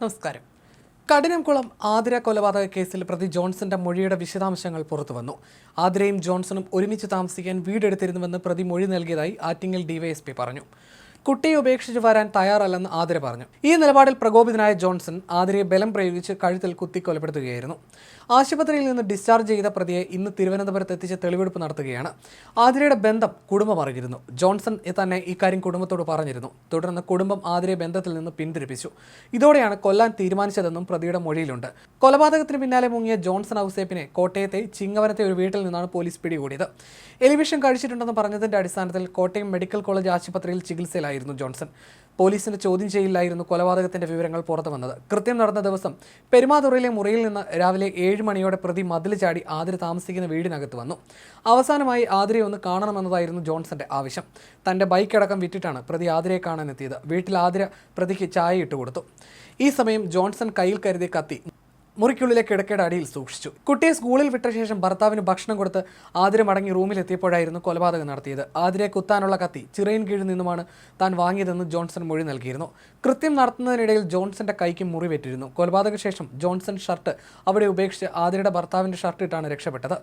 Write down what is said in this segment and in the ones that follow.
നമസ്കാരം. കഠിനംകുളം ആതിര കൊലപാതക കേസിൽ പ്രതി ജോൺസന്റെ മൊഴിയുടെ വിശദാംശങ്ങൾ പുറത്തുവന്നു. ആതിരയും ജോൺസണും ഒരുമിച്ച് താമസിക്കാൻ വീടെടുത്തിരുന്നുവെന്ന് പ്രതി മൊഴി നൽകിയതായി ആറ്റിങ്ങൽ ഡിവൈഎസ്പി പറഞ്ഞു. കുട്ടിയെ ഉപേക്ഷിച്ച് വരാൻ തയ്യാറല്ലെന്ന് ആതിര പറഞ്ഞു. ഈ നിലപാടിൽ പ്രകോപിതനായ ജോൺസൺ ആതിരയെ ബലം പ്രയോഗിച്ച് കഴുത്തിൽ കുത്തി കൊലപ്പെടുത്തുകയായിരുന്നു. ആശുപത്രിയിൽ നിന്ന് ഡിസ്ചാർജ് ചെയ്ത പ്രതിയെ ഇന്ന് തിരുവനന്തപുരത്ത് എത്തിച്ച് തെളിവെടുപ്പ് നടത്തുകയാണ്. ആതിരയുടെ ബന്ധം കുടുംബം അറിഞ്ഞിരുന്നു. ജോൺസൺ തന്നെ ഇക്കാര്യം കുടുംബത്തോട് പറഞ്ഞിരുന്നു. തുടർന്ന് കുടുംബം ആതിരയെ ബന്ധത്തിൽ നിന്ന് പിന്തിരിപ്പിച്ചു. ഇതോടെയാണ് കൊല്ലാൻ തീരുമാനിച്ചതെന്നും പ്രതിയുടെ മൊഴിയിലുണ്ട്. കൊലപാതകത്തിന് പിന്നാലെ മുങ്ങിയ ജോൺസൺ ഔസേപ്പിനെ കോട്ടയത്തെ ചിങ്ങവനത്തെ ഒരു വീട്ടിൽ നിന്നാണ് പോലീസ് പിടികൂടിയത്. എലിവിഷൻ കഴിച്ചിട്ടുണ്ടെന്ന് പറഞ്ഞതിന്റെ അടിസ്ഥാനത്തിൽ കോട്ടയം മെഡിക്കൽ കോളേജ് ആശുപത്രിയിൽ ചികിത്സയിലായിരുന്നു ജോൺസൺ. പോലീസിന്റെ ചോദ്യം ചെയ്യലിലായിരുന്നു കൊലപാതകത്തിന്റെ വിവരങ്ങൾ പുറത്തു വന്നത്. കൃത്യം നടന്ന ദിവസം പെരുമാതുറയിലെ മുറിയിൽ നിന്ന് രാവിലെ 7 മണിയോടെ പ്രതി മതിൽ ചാടി ആതിര താമസിക്കുന്ന വീടിനകത്ത് വന്നു. അവസാനമായി ആതിരയെ ഒന്ന് കാണണമെന്നതായിരുന്നു ജോൺസന്റെ ആവശ്യം. തന്റെ ബൈക്ക് അടക്കം വിറ്റിട്ടാണ് പ്രതി ആതിരയെ കാണാനെത്തിയത്. വീട്ടിൽ ആതിര പ്രതിക്ക് ചായ ഇട്ട് കൊടുത്തു. ഈ സമയം ജോൺസൺ കയ്യിൽ കരുതിയ കത്തി മുറിക്കുള്ളിലെ കിടക്കയുടെ അടിയിൽ സൂക്ഷിച്ചു. കുട്ടിയെ സ്കൂളിൽ വിട്ട ശേഷം ഭർത്താവിന് ഭക്ഷണം കൊടുത്ത് ആതിര മടങ്ങി റൂമിലെത്തിയപ്പോഴായിരുന്നു കൊലപാതകം നടത്തിയത്. ആതിരയെ കുത്താനുള്ള കത്തി ചിറയിൻ കീഴിൽ നിന്നുമാണ് താൻ വാങ്ങിയതെന്ന് ജോൺസൺ മൊഴി നൽകിയിരുന്നു. കൃത്യം നടത്തുന്നതിനിടയിൽ ജോൺസന്റെ കൈക്ക് മുറിവേറ്റിരുന്നു. കൊലപാതക ശേഷം ജോൺസൺ ഷർട്ട് അവിടെ ഉപേക്ഷിച്ച് ആതിരയുടെ ഭർത്താവിന്റെ ഷർട്ട് ഇട്ടാണ് രക്ഷപ്പെട്ടത്.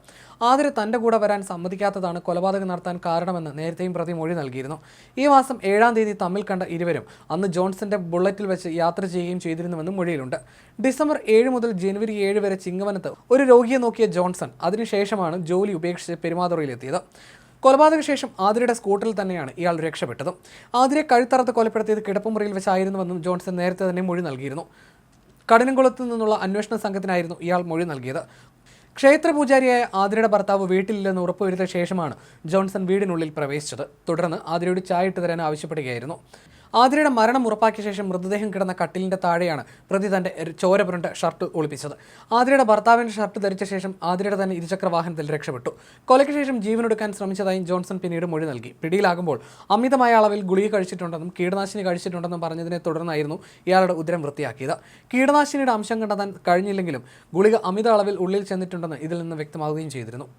ആതിര തന്റെ കൂടെ വരാൻ സമ്മതിക്കാത്തതാണ് കൊലപാതകം നടത്താൻ കാരണമെന്ന് നേരത്തെയും പ്രതി മൊഴി നൽകിയിരുന്നു. ഈ മാസം 7-ാം തീയതി തമ്മിൽ കണ്ട ഇരുവരും അന്ന് ജോൺസന്റെ ബുള്ളറ്റിൽ വെച്ച് യാത്ര ചെയ്യുകയും ചെയ്തിരുന്നുവെന്നും മൊഴിയിലുണ്ട്. ഡിസംബർ 7 മുതൽ ജനുവരി 7 വരെ ചിങ്ങവനത്ത് ഒരു രോഗിയെ നോക്കിയ ജോൺസൺ അതിനുശേഷമാണ് ജോലി ഉപേക്ഷിച്ച് പെരുമാതുറയിലെത്തിയത്. കൊലപാതക ശേഷം ആതിരയുടെ സ്കൂട്ടറിൽ തന്നെയാണ് ഇയാൾ രക്ഷപ്പെട്ടത്. ആതിരെ കഴുത്തറത്ത് കൊലപ്പെടുത്തിയത് കിടപ്പുമുറിയിൽ വെച്ചായിരുന്നുവെന്നും ജോൺസൺ നേരത്തെ തന്നെ മൊഴി നൽകിയിരുന്നു. കഠിനംകുളത്ത് നിന്നുള്ള അന്വേഷണ സംഘത്തിനായിരുന്നു ഇയാൾ മൊഴി നൽകിയത്. ക്ഷേത്രപൂജാരിയായ ആതിരയുടെ ഭർത്താവ് വീട്ടിലില്ലെന്ന് ഉറപ്പുവരുത്തിയ ശേഷമാണ് ജോൺസൺ വീടിനുള്ളിൽ പ്രവേശിച്ചത്. തുടർന്ന് ആതിരയോട് ചായ ഇട്ട് തരാൻ ആവശ്യപ്പെടുകയായിരുന്നു. ആതിരയുടെ മരണം ഉറപ്പാക്കിയ ശേഷം മൃതദേഹം കിടന്ന കട്ടിലിന്റെ താഴെയാണ് പ്രതി തന്റെ ചോര പുരണ്ട ഷർട്ട് ഒളിപ്പിച്ചത്. ആതിരയുടെ ഭർത്താവിന്റെ ഷർട്ട് ധരിച്ച ശേഷം ആതിരയുടെ തന്നെ ഇരുചക്ര വാഹനത്തിൽ രക്ഷപ്പെട്ടു. കൊലയ്ക്ക് ശേഷം ജീവനൊടുക്കാൻ ശ്രമിച്ചതായും ജോൺസൺ പിന്നീട് മൊഴി നൽകി. പിടിയിലാകുമ്പോൾ അമിതമായ അളവിൽ ഗുളിക കഴിച്ചിട്ടുണ്ടെന്നും കീടനാശിനി കഴിച്ചിട്ടുണ്ടെന്നും പറഞ്ഞതിനെ തുടർന്നായിരുന്നു ഇയാളുടെ ഉദരം വൃത്തിയാക്കിയത്. കീടനാശിനിയുടെ അംശം കണ്ടെത്താൻ കഴിഞ്ഞില്ലെങ്കിലും ഗുളിക അമിത അളവിൽ ഉള്ളിൽ ചെന്നിട്ടുണ്ടെന്ന് ഇതിൽ നിന്ന് വ്യക്തമാവുകയും ചെയ്തിരുന്നു.